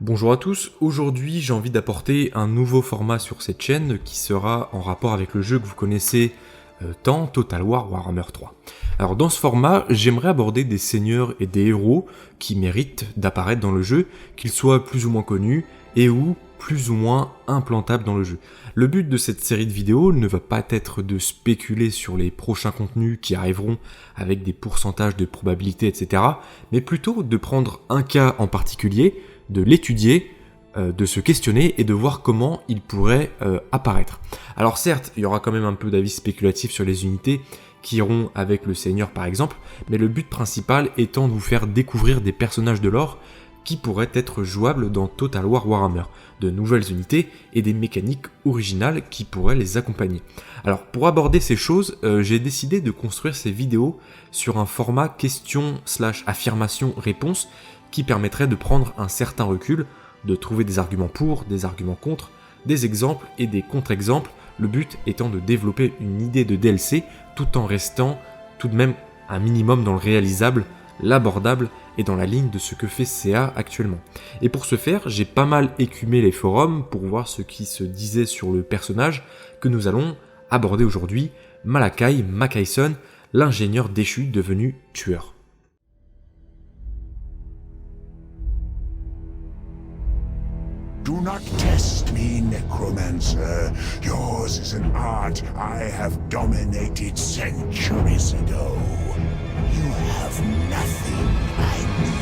Bonjour à tous, aujourd'hui j'ai envie d'apporter un nouveau format sur cette chaîne qui sera en rapport avec le jeu que vous connaissez tant, Total War Warhammer 3. Alors dans ce format, j'aimerais aborder des seigneurs et des héros qui méritent d'apparaître dans le jeu, qu'ils soient plus ou moins connus et ou plus ou moins implantables dans le jeu. Le but de cette série de vidéos ne va pas être de spéculer sur les prochains contenus qui arriveront avec des pourcentages de probabilité, etc. Mais plutôt de prendre un cas en particulier, de l'étudier, de se questionner et de voir comment il pourrait apparaître. Alors certes, il y aura quand même un peu d'avis spéculatifs sur les unités qui iront avec le seigneur par exemple, mais le but principal étant de vous faire découvrir des personnages de lore qui pourraient être jouables dans Total War Warhammer, de nouvelles unités et des mécaniques originales qui pourraient les accompagner. Alors pour aborder ces choses, j'ai décidé de construire ces vidéos sur un format question/affirmation-réponse qui permettrait de prendre un certain recul, de trouver des arguments pour, des arguments contre, des exemples et des contre-exemples, le but étant de développer une idée de DLC tout en restant tout de même un minimum dans le réalisable, l'abordable et dans la ligne de ce que fait CA actuellement. Et pour ce faire, j'ai pas mal écumé les forums pour voir ce qui se disait sur le personnage que nous allons aborder aujourd'hui, Malakai Makaison, l'ingénieur déchu devenu tueur. Do not test me, Necromancer. Yours is an art I have dominated centuries ago. You have nothing I need.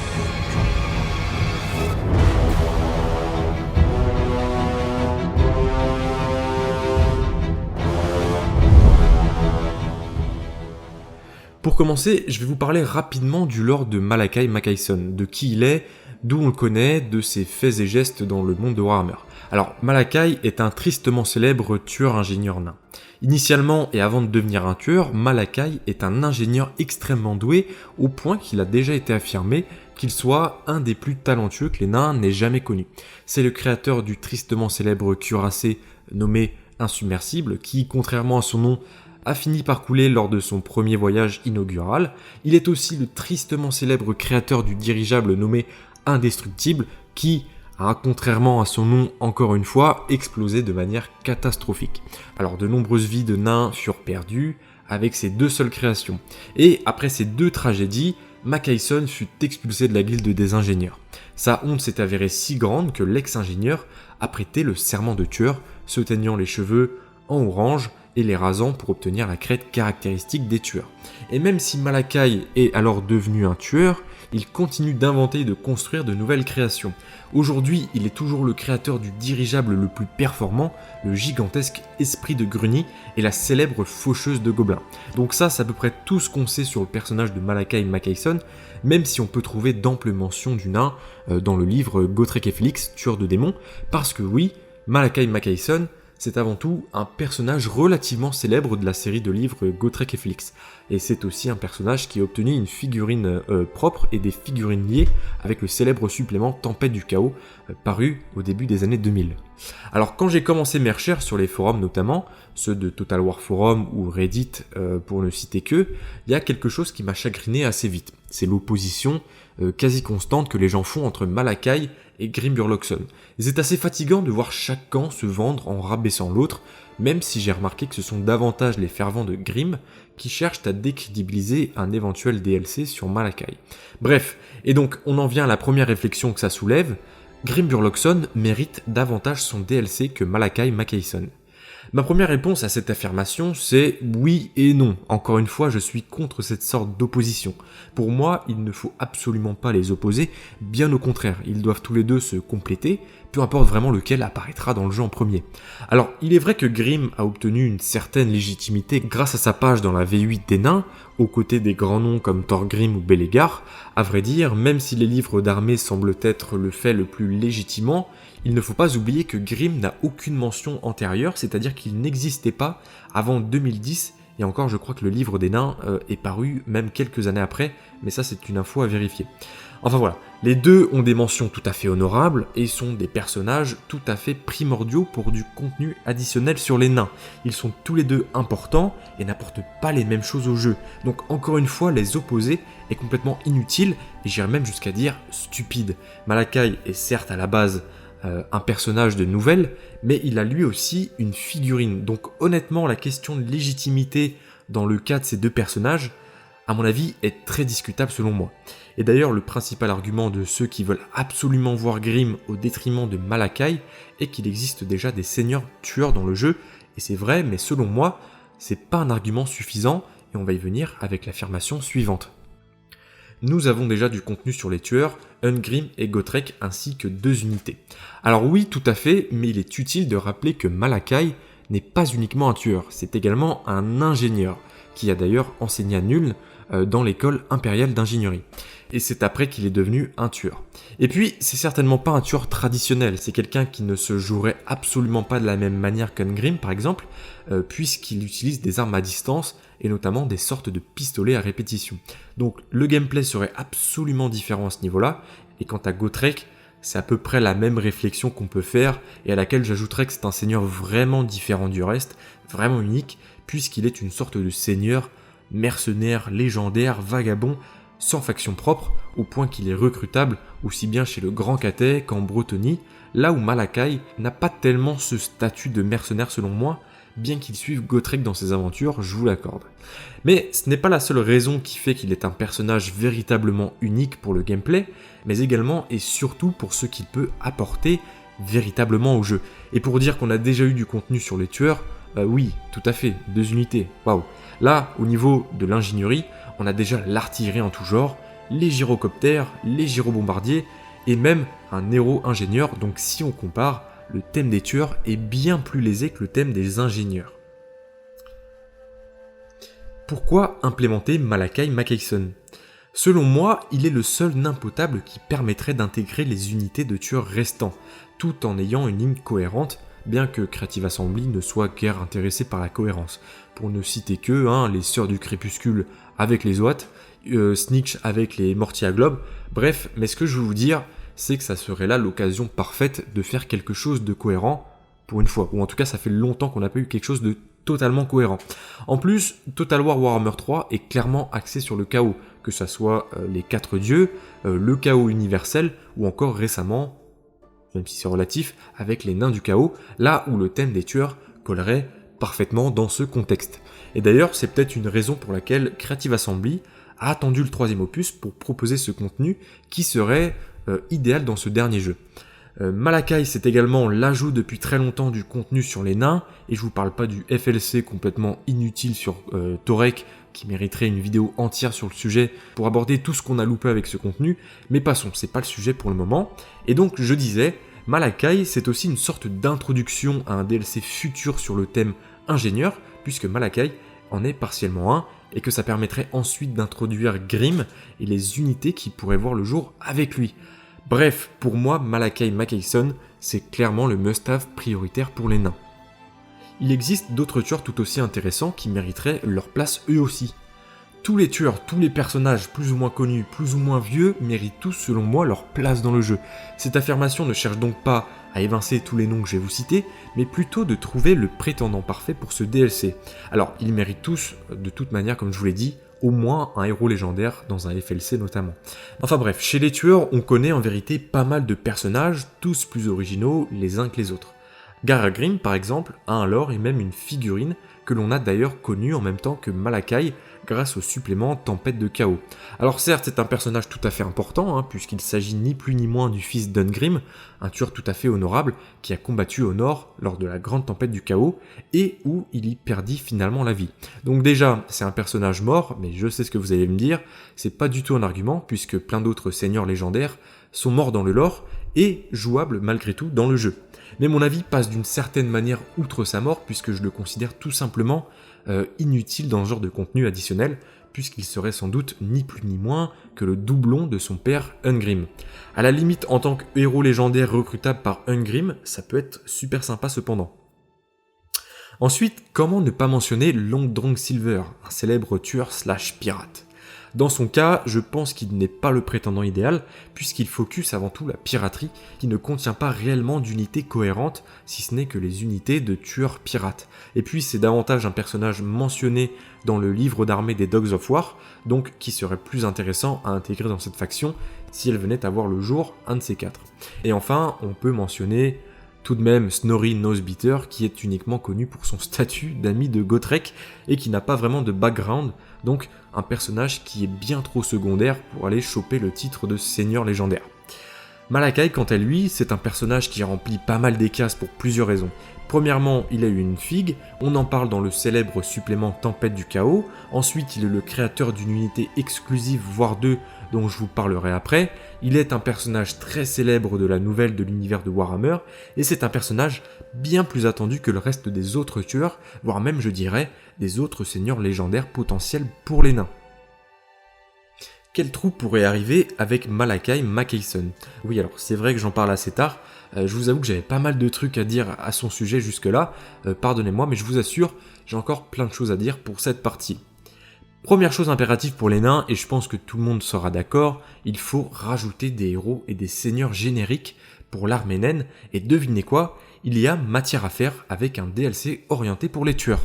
Pour commencer, je vais vous parler rapidement du lore de Malakai Makaison, de qui il est, d'où on le connaît, de ses faits et gestes dans le monde de Warhammer. Alors, Malakai est un tristement célèbre tueur-ingénieur nain. Initialement et avant de devenir un tueur, Malakai est un ingénieur extrêmement doué, au point qu'il a déjà été affirmé qu'il soit un des plus talentueux que les nains n'aient jamais connu. C'est le créateur du tristement célèbre cuirassé nommé Insubmersible, qui, contrairement à son nom, a fini par couler lors de son premier voyage inaugural. Il est aussi le tristement célèbre créateur du dirigeable nommé Indestructible, qui a, contrairement à son nom encore une fois, explosé de manière catastrophique. Alors de nombreuses vies de nains furent perdues avec ces deux seules créations. Et après ces deux tragédies, Makaison fut expulsé de la guilde des ingénieurs. Sa honte s'est avérée si grande que l'ex-ingénieur a prêté le serment de tueur, se teignant les cheveux en orange et les rasant pour obtenir la crête caractéristique des tueurs. Et même si Malakai est alors devenu un tueur, il continue d'inventer et de construire de nouvelles créations. Aujourd'hui, il est toujours le créateur du dirigeable le plus performant, le gigantesque esprit de Gruni et la célèbre faucheuse de gobelins. Donc ça, c'est à peu près tout ce qu'on sait sur le personnage de Malakai Makaison, même si on peut trouver d'amples mentions du nain dans le livre Gotrek et Félix, tueur de démons, parce que oui, Malakai Makaison, c'est avant tout un personnage relativement célèbre de la série de livres Gotrek et Félix. Et c'est aussi un personnage qui a obtenu une figurine propre et des figurines liées avec le célèbre supplément Tempête du Chaos, paru au début des années 2000. Alors quand j'ai commencé mes recherches sur les forums notamment, ceux de Total War Forum ou Reddit pour ne citer que, il y a quelque chose qui m'a chagriné assez vite. C'est l'opposition quasi constante que les gens font entre Malakai et Grimburloxon. C'est assez fatigant de voir chaque camp se vendre en rabaissant l'autre, même si j'ai remarqué que ce sont davantage les fervents de Grim qui cherchent à décrédibiliser un éventuel DLC sur Malakai. Bref, et donc on en vient à la première réflexion que ça soulève, Grimburloxon mérite davantage son DLC que Malakai Makaison. Ma première réponse à cette affirmation, c'est oui et non. Encore une fois, je suis contre cette sorte d'opposition. Pour moi, il ne faut absolument pas les opposer, bien au contraire, ils doivent tous les deux se compléter, peu importe vraiment lequel apparaîtra dans le jeu en premier. Alors, il est vrai que Grim a obtenu une certaine légitimité grâce à sa page dans la V8 des nains, aux côtés des grands noms comme Thorgrim ou Belegar. À vrai dire, même si les livres d'armée semblent être le fait le plus légitimant, il ne faut pas oublier que Grim n'a aucune mention antérieure, c'est-à-dire qu'il n'existait pas avant 2010, et encore je crois que le livre des nains est paru même quelques années après, mais ça c'est une info à vérifier. Enfin voilà, les deux ont des mentions tout à fait honorables et sont des personnages tout à fait primordiaux pour du contenu additionnel sur les nains. Ils sont tous les deux importants et n'apportent pas les mêmes choses au jeu. Donc encore une fois, les opposer est complètement inutile et j'irais même jusqu'à dire stupide. Malakai est certes à la base un personnage de nouvelle, mais il a lui aussi une figurine. Donc honnêtement, la question de légitimité dans le cas de ces deux personnages, à mon avis, est très discutable selon moi. Et d'ailleurs, le principal argument de ceux qui veulent absolument voir Grimm au détriment de Malakai est qu'il existe déjà des seigneurs tueurs dans le jeu, et c'est vrai, mais selon moi, c'est pas un argument suffisant, et on va y venir avec l'affirmation suivante. Nous avons déjà du contenu sur les tueurs, Ungrim et Gotrek, ainsi que 2 unités. Alors oui, tout à fait, mais il est utile de rappeler que Malakai n'est pas uniquement un tueur, c'est également un ingénieur, qui a d'ailleurs enseigné à Nuln dans l'école impériale d'ingénierie. Et c'est après qu'il est devenu un tueur. Et puis, c'est certainement pas un tueur traditionnel, c'est quelqu'un qui ne se jouerait absolument pas de la même manière qu'Ungrim par exemple, puisqu'il utilise des armes à distance, et notamment des sortes de pistolets à répétition. Donc le gameplay serait absolument différent à ce niveau-là, et quant à Gotrek, c'est à peu près la même réflexion qu'on peut faire, et à laquelle j'ajouterais que c'est un seigneur vraiment différent du reste, vraiment unique, puisqu'il est une sorte de seigneur mercenaire, légendaire, vagabond, sans faction propre, au point qu'il est recrutable aussi bien chez le Grand Catet qu'en Bretonnie, là où Malakai n'a pas tellement ce statut de mercenaire selon moi, bien qu'il suive Gotrek dans ses aventures, je vous l'accorde. Mais ce n'est pas la seule raison qui fait qu'il est un personnage véritablement unique pour le gameplay, mais également et surtout pour ce qu'il peut apporter véritablement au jeu. Et pour dire qu'on a déjà eu du contenu sur les tueurs, oui, tout à fait, 2 unités, waouh. Là, au niveau de l'ingénierie, on a déjà l'artillerie en tout genre, les gyrocoptères, les gyrobombardiers, et même un héros ingénieur, donc si on compare, le thème des tueurs est bien plus lésé que le thème des ingénieurs. Pourquoi implémenter Malakai Makaison ? Selon moi, il est le seul nain potable qui permettrait d'intégrer les unités de tueurs restants, tout en ayant une ligne cohérente, bien que Creative Assembly ne soit guère intéressé par la cohérence. Pour ne citer que les Sœurs du Crépuscule avec les Oat, Snitch avec les Mortiers à Globe, bref, mais ce que je veux vous dire, c'est que ça serait là l'occasion parfaite de faire quelque chose de cohérent, pour une fois, ou en tout cas ça fait longtemps qu'on n'a pas eu quelque chose de totalement cohérent. En plus, Total War Warhammer 3 est clairement axé sur le chaos, que ça soit les 4 dieux, le chaos universel, ou encore récemment, même si c'est relatif, avec les nains du chaos, là où le thème des tueurs collerait parfaitement dans ce contexte. Et d'ailleurs, c'est peut-être une raison pour laquelle Creative Assembly a attendu le 3e opus pour proposer ce contenu qui serait idéal dans ce dernier jeu. Malakai, c'est également l'ajout depuis très longtemps du contenu sur les nains, et je vous parle pas du FLC complètement inutile sur Torek, qui mériterait une vidéo entière sur le sujet pour aborder tout ce qu'on a loupé avec ce contenu, mais passons, c'est pas le sujet pour le moment. Et donc je disais, Malakai, c'est aussi une sorte d'introduction à un DLC futur sur le thème ingénieur, puisque Malakai en est partiellement un, et que ça permettrait ensuite d'introduire Grimm et les unités qui pourraient voir le jour avec lui. Bref, pour moi, Malakai Makaison, c'est clairement le must-have prioritaire pour les nains. Il existe d'autres tueurs tout aussi intéressants qui mériteraient leur place eux aussi. Tous les tueurs, tous les personnages plus ou moins connus, plus ou moins vieux, méritent tous selon moi leur place dans le jeu. Cette affirmation ne cherche donc pas à évincer tous les noms que je vais vous citer, mais plutôt de trouver le prétendant parfait pour ce DLC. Alors, ils méritent tous, de toute manière, comme je vous l'ai dit, au moins un héros légendaire dans un FLC notamment. Enfin bref, chez les tueurs, on connaît en vérité pas mal de personnages, tous plus originaux les uns que les autres. Garagrim, par exemple, a un lore et même une figurine que l'on a d'ailleurs connue en même temps que Malakai grâce au supplément Tempête de Chaos. Alors certes, c'est un personnage tout à fait important, puisqu'il s'agit ni plus ni moins du fils d'Ungrim, un tueur tout à fait honorable qui a combattu au nord lors de la grande tempête du chaos, et où il y perdit finalement la vie. Donc déjà, c'est un personnage mort, mais je sais ce que vous allez me dire, c'est pas du tout un argument, puisque plein d'autres seigneurs légendaires sont morts dans le lore, et jouables malgré tout dans le jeu. Mais mon avis passe d'une certaine manière outre sa mort, puisque je le considère tout simplement inutile dans ce genre de contenu additionnel, puisqu'il serait sans doute ni plus ni moins que le doublon de son père Ungrim. À la limite, en tant que héros légendaire recrutable par Ungrim, ça peut être super sympa cependant. Ensuite, comment ne pas mentionner Long Drunk Silver, un célèbre tueur / pirate. Dans son cas, je pense qu'il n'est pas le prétendant idéal, puisqu'il focus avant tout la piraterie, qui ne contient pas réellement d'unités cohérentes, si ce n'est que les unités de tueurs pirates. Et puis c'est davantage un personnage mentionné dans le livre d'armée des Dogs of War, donc qui serait plus intéressant à intégrer dans cette faction si elle venait à voir le jour, un de ces quatre. Et enfin, on peut mentionner tout de même Snorri Nosebiter, qui est uniquement connu pour son statut d'ami de Gotrek et qui n'a pas vraiment de background, donc un personnage qui est bien trop secondaire pour aller choper le titre de seigneur légendaire. Malakai, quant à lui, c'est un personnage qui remplit pas mal des cases pour plusieurs raisons. Premièrement, il a eu une figue, on en parle dans le célèbre supplément Tempête du Chaos. Ensuite, il est le créateur d'une unité exclusive, voire deux, dont je vous parlerai après. Il est un personnage très célèbre de la nouvelle de l'univers de Warhammer, et c'est un personnage bien plus attendu que le reste des autres tueurs, voire même, je dirais, des autres seigneurs légendaires potentiels pour les nains. Quel trou pourrait arriver avec Malakai Mackayson? Oui, alors c'est vrai que j'en parle assez tard, je vous avoue que j'avais pas mal de trucs à dire à son sujet jusque-là, pardonnez-moi, mais je vous assure, j'ai encore plein de choses à dire pour cette partie. Première chose impérative pour les nains, et je pense que tout le monde sera d'accord, il faut rajouter des héros et des seigneurs génériques pour l'armée naine, et devinez quoi, il y a matière à faire avec un DLC orienté pour les tueurs.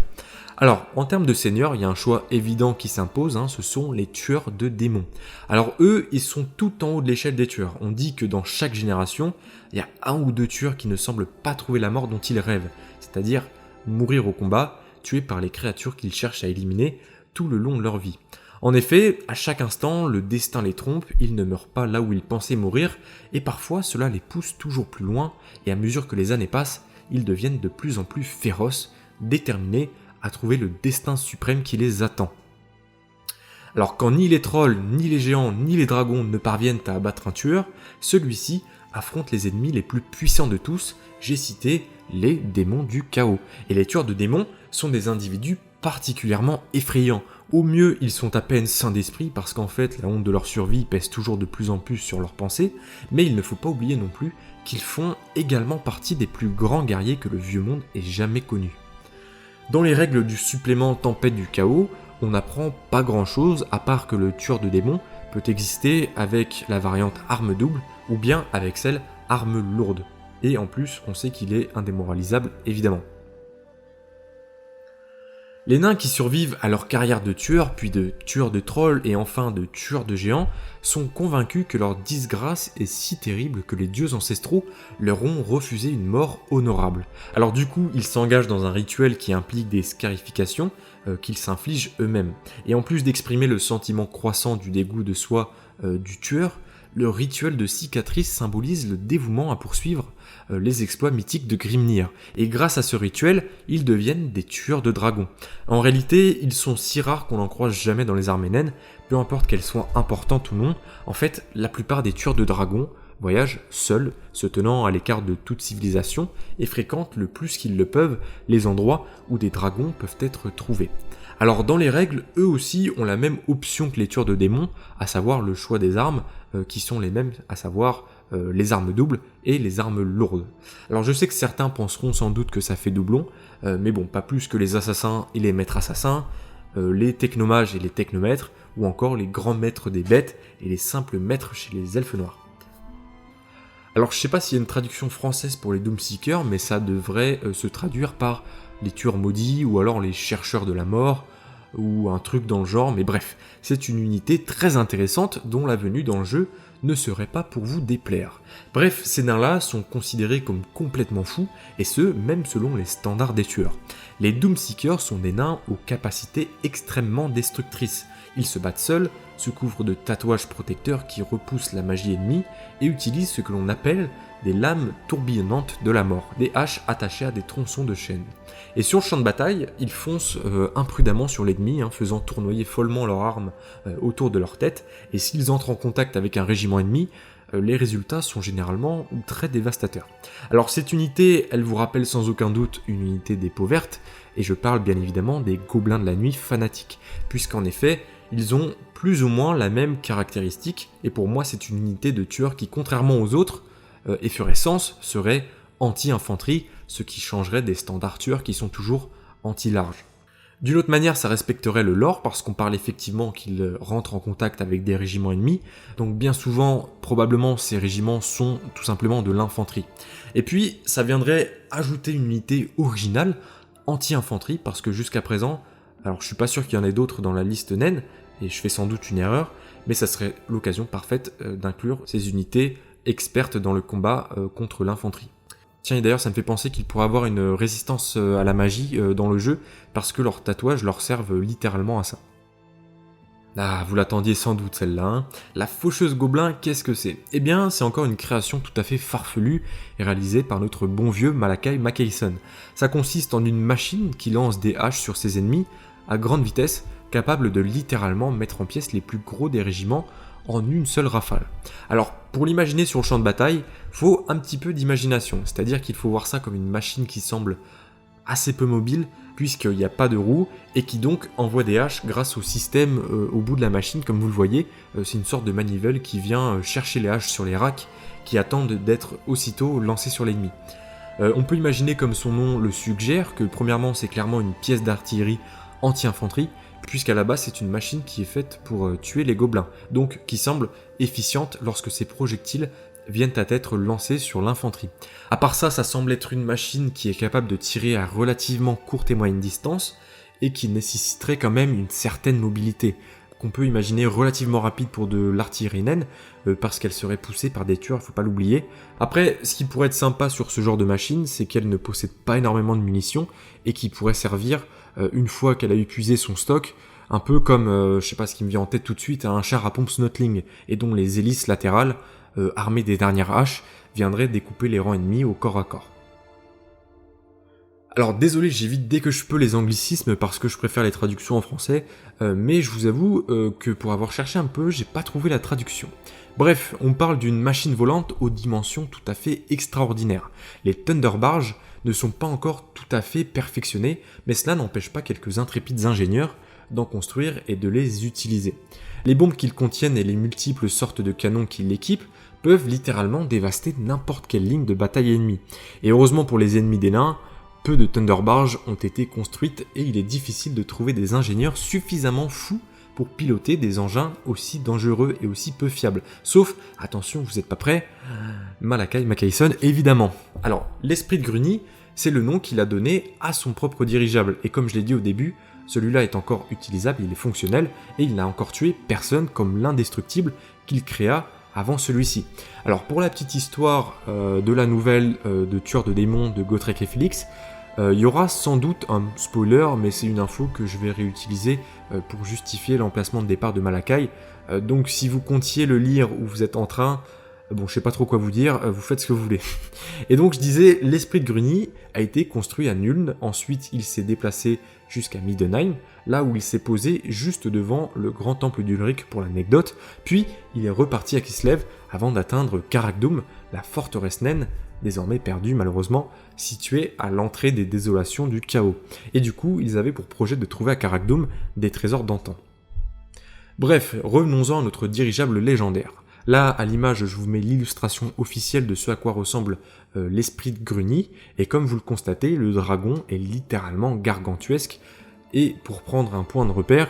Alors, en termes de seigneurs, il y a un choix évident qui s'impose, ce sont les tueurs de démons. Alors eux, ils sont tout en haut de l'échelle des tueurs. On dit que dans chaque génération, il y a un ou deux tueurs qui ne semblent pas trouver la mort dont ils rêvent, c'est-à-dire mourir au combat, tués par les créatures qu'ils cherchent à éliminer tout le long de leur vie. En effet, à chaque instant, le destin les trompe, ils ne meurent pas là où ils pensaient mourir, et parfois cela les pousse toujours plus loin, et à mesure que les années passent, ils deviennent de plus en plus féroces, déterminés à trouver le destin suprême qui les attend. Alors quand ni les trolls, ni les géants, ni les dragons ne parviennent à abattre un tueur, celui-ci affronte les ennemis les plus puissants de tous, j'ai cité les démons du chaos. Et les tueurs de démons sont des individus particulièrement effrayants. Au mieux, ils sont à peine sains d'esprit parce qu'en fait, la honte de leur survie pèse toujours de plus en plus sur leurs pensées, mais il ne faut pas oublier non plus qu'ils font également partie des plus grands guerriers que le vieux monde ait jamais connus. Dans les règles du supplément Tempête du Chaos, on n'apprend pas grand chose à part que le tueur de démons peut exister avec la variante arme double ou bien avec celle arme lourde. Et en plus, on sait qu'il est indémoralisable évidemment. Les nains qui survivent à leur carrière de tueurs, puis de tueurs de trolls et enfin de tueurs de géants, sont convaincus que leur disgrâce est si terrible que les dieux ancestraux leur ont refusé une mort honorable. Alors du coup, ils s'engagent dans un rituel qui implique des scarifications qu'ils s'infligent eux-mêmes. Et en plus d'exprimer le sentiment croissant du dégoût de soi du tueur, le rituel de cicatrice symbolise le dévouement à poursuivre les exploits mythiques de Grimnir. Et grâce à ce rituel, ils deviennent des tueurs de dragons. En réalité, ils sont si rares qu'on n'en croise jamais dans les armées naines, peu importe qu'elles soient importantes ou non. En fait, la plupart des tueurs de dragons voyagent seuls, se tenant à l'écart de toute civilisation, et fréquentent le plus qu'ils le peuvent les endroits où des dragons peuvent être trouvés. Alors dans les règles, eux aussi ont la même option que les tueurs de démons, à savoir le choix des armes, qui sont les mêmes, à savoir les armes doubles et les armes lourdes. Alors je sais que certains penseront sans doute que ça fait doublon, mais bon, pas plus que les assassins et les maîtres assassins, les technomages et les technomètres, ou encore les grands maîtres des bêtes et les simples maîtres chez les elfes noirs. Alors je sais pas s'il y a une traduction française pour les Doomseekers, mais ça devrait se traduire par les tueurs maudits, ou alors les chercheurs de la mort, ou un truc dans le genre, mais bref, c'est une unité très intéressante dont la venue dans le jeu ne serait pas pour vous déplaire. Bref, ces nains-là sont considérés comme complètement fous, et ce, même selon les standards des tueurs. Les Doomseekers sont des nains aux capacités extrêmement destructrices. Ils se battent seuls, se couvrent de tatouages protecteurs qui repoussent la magie ennemie, et utilisent ce que l'on appelle des lames tourbillonnantes de la mort, des haches attachées à des tronçons de chêne. Et sur le champ de bataille, ils foncent imprudemment sur l'ennemi, faisant tournoyer follement leurs armes autour de leur tête, et s'ils entrent en contact avec un régiment ennemi, les résultats sont généralement très dévastateurs. Alors cette unité, elle vous rappelle sans aucun doute une unité des peaux vertes, et je parle bien évidemment des gobelins de la nuit fanatiques, puisqu'en effet, ils ont plus ou moins la même caractéristique, et pour moi c'est une unité de tueurs qui, contrairement aux autres, effervescence, serait anti-infanterie, ce qui changerait des standards tueurs qui sont toujours anti-large. D'une autre manière, ça respecterait le lore parce qu'on parle effectivement qu'il rentre en contact avec des régiments ennemis, donc bien souvent, probablement, ces régiments sont tout simplement de l'infanterie. Et puis, ça viendrait ajouter une unité originale, anti-infanterie, parce que jusqu'à présent, alors je suis pas sûr qu'il y en ait d'autres dans la liste naine, et je fais sans doute une erreur, mais ça serait l'occasion parfaite d'inclure ces unités expertes dans le combat contre l'infanterie. Tiens, et d'ailleurs, ça me fait penser qu'ils pourraient avoir une résistance à la magie dans le jeu, parce que leurs tatouages leur servent littéralement à ça. Ah, vous l'attendiez sans doute celle-là, hein. La faucheuse gobelin, qu'est-ce que c'est ? Eh bien, c'est encore une création tout à fait farfelue, réalisée par notre bon vieux Malakai Makayson. Ça consiste en une machine qui lance des haches sur ses ennemis, à grande vitesse, capable de littéralement mettre en pièces les plus gros des régiments, en une seule rafale. Alors, pour l'imaginer sur le champ de bataille, faut un petit peu d'imagination, c'est-à-dire qu'il faut voir ça comme une machine qui semble assez peu mobile, puisqu'il n'y a pas de roue, et qui donc envoie des haches grâce au système au bout de la machine, comme vous le voyez, c'est une sorte de manivelle qui vient chercher les haches sur les racks, qui attendent d'être aussitôt lancées sur l'ennemi. On peut imaginer, comme son nom le suggère, que premièrement c'est clairement une pièce d'artillerie anti-infanterie, puisqu'à la base c'est une machine qui est faite pour tuer les gobelins, donc qui semble efficiente lorsque ses projectiles viennent à être lancés sur l'infanterie. À part ça, ça semble être une machine qui est capable de tirer à relativement courte et moyenne distance, et qui nécessiterait quand même une certaine mobilité, qu'on peut imaginer relativement rapide pour de l'artillerie naine, parce qu'elle serait poussée par des tueurs, faut pas l'oublier. Après, ce qui pourrait être sympa sur ce genre de machine, c'est qu'elle ne possède pas énormément de munitions, et qui pourrait servir, une fois qu'elle a épuisé son stock, un peu comme, je sais pas ce qui me vient en tête tout de suite, un char à pompe Snotling, et dont les hélices latérales, armées des dernières haches, viendraient découper les rangs ennemis au corps à corps. Alors désolé, j'évite dès que je peux les anglicismes parce que je préfère les traductions en français, mais je vous avoue que pour avoir cherché un peu, j'ai pas trouvé la traduction. Bref, on parle d'une machine volante aux dimensions tout à fait extraordinaires. Les Thunderbarges ne sont pas encore tout à fait perfectionnés, mais cela n'empêche pas quelques intrépides ingénieurs d'en construire et de les utiliser. Les bombes qu'ils contiennent et les multiples sortes de canons qui l'équipent peuvent littéralement dévaster n'importe quelle ligne de bataille ennemie. Et heureusement pour les ennemis des nains, peu de Thunderbarges ont été construites et il est difficile de trouver des ingénieurs suffisamment fous pour piloter des engins aussi dangereux et aussi peu fiables. Sauf, attention, vous n'êtes pas prêts, Malakai Makayson évidemment. Alors, l'esprit de Gruni, c'est le nom qu'il a donné à son propre dirigeable, et comme je l'ai dit au début, celui-là est encore utilisable, il est fonctionnel, et il n'a encore tué personne comme l'indestructible qu'il créa avant celui-ci. Alors pour la petite histoire de la nouvelle de Tueur de démons de Gotrek et Félix, il y aura sans doute un spoiler, mais c'est une info que je vais réutiliser pour justifier l'emplacement de départ de Malakai. Donc si vous comptiez le lire ou vous êtes en train, bon je sais pas trop quoi vous dire, vous faites ce que vous voulez. Et donc je disais, l'esprit de Gruni a été construit à Nuln, ensuite il s'est déplacé jusqu'à Middenheim, là où il s'est posé juste devant le grand temple d'Ulric pour l'anecdote, puis il est reparti à Kislev avant d'atteindre Karak-Dûm, la forteresse naine, désormais perdue malheureusement, située à l'entrée des désolations du chaos. Et du coup, ils avaient pour projet de trouver à Karak-Dûm des trésors d'antan. Bref, revenons-en à notre dirigeable légendaire. Là, à l'image, je vous mets l'illustration officielle de ce à quoi ressemble l'esprit de Gruni, et comme vous le constatez, le dragon est littéralement gargantuesque, et pour prendre un point de repère,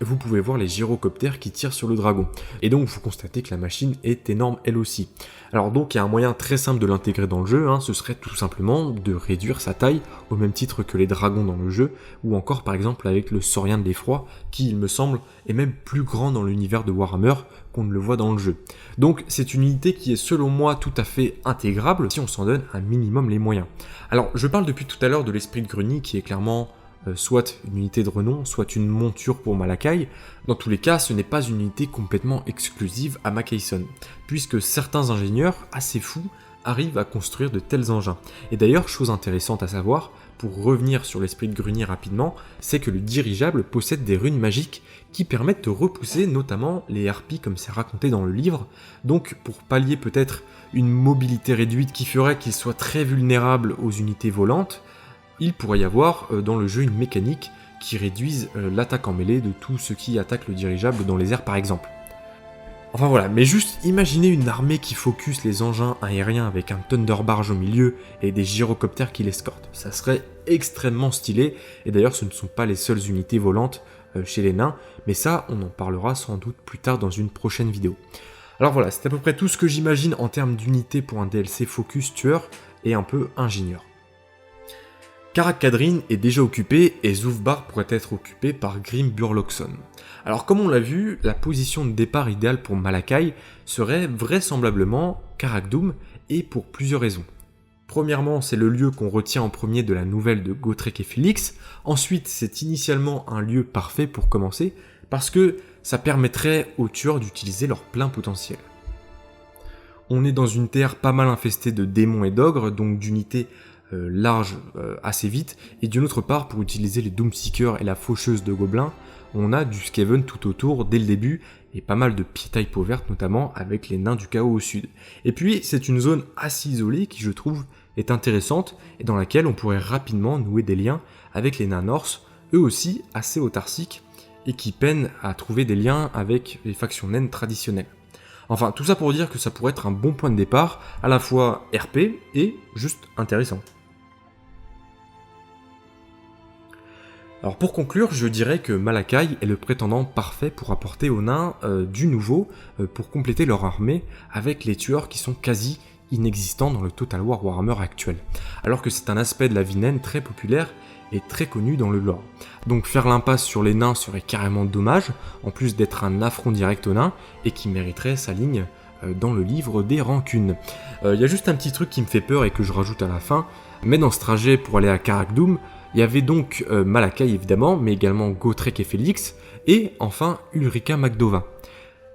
vous pouvez voir les gyrocoptères qui tirent sur le dragon. Et donc vous constatez que la machine est énorme elle aussi. Alors donc il y a un moyen très simple de l'intégrer dans le jeu, ce serait tout simplement de réduire sa taille au même titre que les dragons dans le jeu, ou encore par exemple avec le saurien de l'effroi, qui il me semble est même plus grand dans l'univers de Warhammer qu'on ne le voit dans le jeu. Donc c'est une unité qui est selon moi tout à fait intégrable si on s'en donne un minimum les moyens. Alors je parle depuis tout à l'heure de l'esprit de Gruni qui est clairement soit une unité de renom, soit une monture pour Malakai. Dans tous les cas, ce n'est pas une unité complètement exclusive à Makayson, puisque certains ingénieurs, assez fous, arrivent à construire de tels engins. Et d'ailleurs, chose intéressante à savoir, pour revenir sur l'esprit de Gruni rapidement, c'est que le dirigeable possède des runes magiques qui permettent de repousser notamment les harpies comme c'est raconté dans le livre, donc pour pallier peut-être une mobilité réduite qui ferait qu'il soit très vulnérable aux unités volantes, il pourrait y avoir dans le jeu une mécanique qui réduise l'attaque en mêlée de tout ce qui attaque le dirigeable dans les airs par exemple. Enfin voilà, mais juste imaginez une armée qui focus les engins aériens avec un Thunderbarge au milieu et des gyrocoptères qui l'escortent. Ça serait extrêmement stylé, et d'ailleurs ce ne sont pas les seules unités volantes chez les nains, mais ça on en parlera sans doute plus tard dans une prochaine vidéo. Alors voilà, c'est à peu près tout ce que j'imagine en termes d'unités pour un DLC focus tueur et un peu ingénieur. Karak Kadrin est déjà occupé et Zufbar pourrait être occupé par Grim Burloxon. Alors comme on l'a vu, la position de départ idéale pour Malakai serait vraisemblablement Karak Dûm, et pour plusieurs raisons. Premièrement, c'est le lieu qu'on retient en premier de la nouvelle de Gotrek et Felix. Ensuite, c'est initialement un lieu parfait pour commencer, parce que ça permettrait aux tueurs d'utiliser leur plein potentiel. On est dans une terre pas mal infestée de démons et d'ogres, donc d'unités larges assez vite, et d'une autre part, pour utiliser les Doomseekers et la faucheuse de gobelins, on a du Skaven tout autour dès le début, et pas mal de typo vertes notamment, avec les nains du chaos au sud. Et puis, c'est une zone assez isolée qui, je trouve, est intéressante, et dans laquelle on pourrait rapidement nouer des liens avec les nains norse, eux aussi assez autarciques, et qui peinent à trouver des liens avec les factions naines traditionnelles. Enfin, tout ça pour dire que ça pourrait être un bon point de départ, à la fois RP et juste intéressant. Alors pour conclure, je dirais que Malakai est le prétendant parfait pour apporter aux nains du nouveau, pour compléter leur armée avec les tueurs qui sont quasi inexistants dans le Total War Warhammer actuel. Alors que c'est un aspect de la vie naine très populaire et très connu dans le lore. Donc faire l'impasse sur les nains serait carrément dommage, en plus d'être un affront direct aux nains, et qui mériterait sa ligne dans le livre des rancunes. Il y a juste un petit truc qui me fait peur et que je rajoute à la fin, mais dans ce trajet pour aller à Karak Dûm, il y avait donc Malakai évidemment, mais également Gotrek et Felix, et enfin Ulrika Magdova.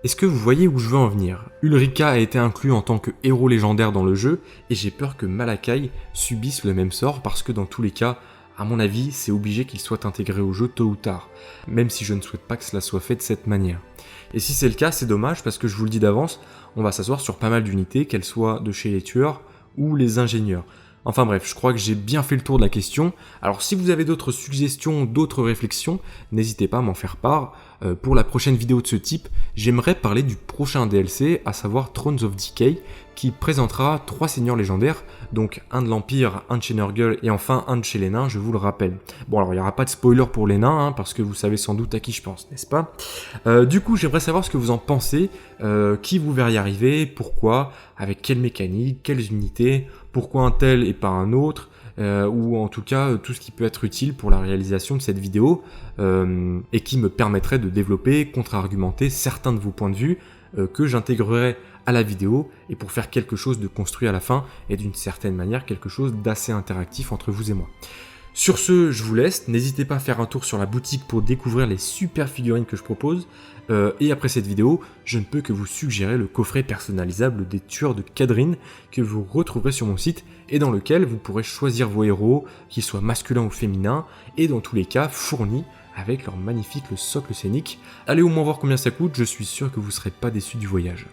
Est-ce que vous voyez où je veux en venir? Ulrika a été inclus en tant que héros légendaire dans le jeu, et j'ai peur que Malakai subisse le même sort, parce que dans tous les cas, à mon avis, c'est obligé qu'il soit intégré au jeu tôt ou tard, même si je ne souhaite pas que cela soit fait de cette manière. Et si c'est le cas, c'est dommage, parce que je vous le dis d'avance, on va s'asseoir sur pas mal d'unités, qu'elles soient de chez les tueurs ou les ingénieurs. Enfin bref, je crois que j'ai bien fait le tour de la question. Alors si vous avez d'autres suggestions, d'autres réflexions, n'hésitez pas à m'en faire part. Pour la prochaine vidéo de ce type, j'aimerais parler du prochain DLC, à savoir Thrones of Decay, qui présentera 3 seigneurs légendaires, donc un de l'Empire, un de chez Nurgle et enfin un de chez les nains, je vous le rappelle. Bon alors il n'y aura pas de spoiler pour les nains, parce que vous savez sans doute à qui je pense, n'est-ce pas? Du coup j'aimerais savoir ce que vous en pensez, qui vous verriez arriver, pourquoi, avec quelle mécanique, quelles unités, pourquoi un tel et pas un autre, ou en tout cas tout ce qui peut être utile pour la réalisation de cette vidéo, et qui me permettrait de développer, contre-argumenter certains de vos points de vue, que j'intégrerai à la vidéo, et pour faire quelque chose de construit à la fin, et d'une certaine manière quelque chose d'assez interactif entre vous et moi. Sur ce, je vous laisse, n'hésitez pas à faire un tour sur la boutique pour découvrir les super figurines que je propose, et après cette vidéo, je ne peux que vous suggérer le coffret personnalisable des tueurs de Kadrin que vous retrouverez sur mon site et dans lequel vous pourrez choisir vos héros, qu'ils soient masculins ou féminins, et dans tous les cas fournis avec leur magnifique socle scénique. Allez au moins voir combien ça coûte, je suis sûr que vous ne serez pas déçus du voyage.